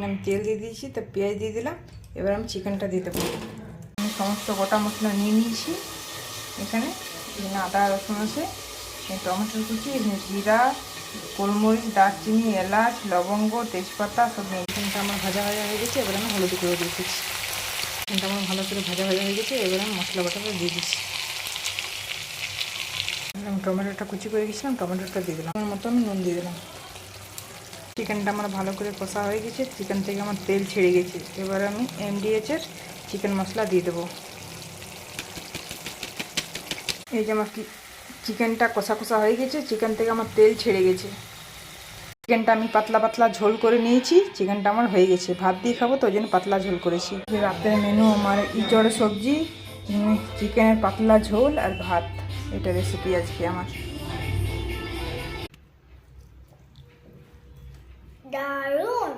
এখানে আমি তেল দিয়ে দিয়েছি, তো পেঁয়াজ দিয়ে দিলাম। এবার আমি চিকেনটা দিয়ে দেবো। আমি সমস্ত গোটা মশলা নিয়ে নিয়েছি। এখানে আদা রসুন আছে, টমেটোর কুচি, জিরা, গোলমরিচ, দারচিনি, এলাচ, লবঙ্গ, তেজপাতা সব নিয়ে। চিকেনটা আমার ভাজা হয়ে গেছে। এবার আমি হলুদ করে দিয়ে দিচ্ছি। চিকেনটা আমার ভালো করে ভাজা হয়ে গেছে। এবার আমি মশলা বাটাটা দিয়ে দিচ্ছি। আমি টমেটোটা কুচি করে গেছিলাম, টমেটোটা দিয়ে দিলাম। আমার মতো আমি নুন দিয়ে দিলাম। চিকেনটা আমার ভালো করে কষা হয়ে গেছে। চিকেন থেকে আমার তেল ছেড়ে গেছে। এবার আমি MDH-এর চিকেন মশলা দিয়ে দেবো। এই যে আমার চিকেনটা কষা কষা হয়ে গেছে। চিকেন থেকে আমার তেল ছেড়ে গেছে। চিকেনটা আমি পাতলা পাতলা ঝোল করে নিয়েছি। চিকেনটা আমার হয়ে গেছে। ভাত দিয়ে খাবো, তো ওই জন্য পাতলা ঝোল করেছি। রাতের মেনু আমার ইঁচড় সবজি, চিকেনের পাতলা ঝোল আর ভাত। এটা রেসিপি আজকে আমার। দারুণ।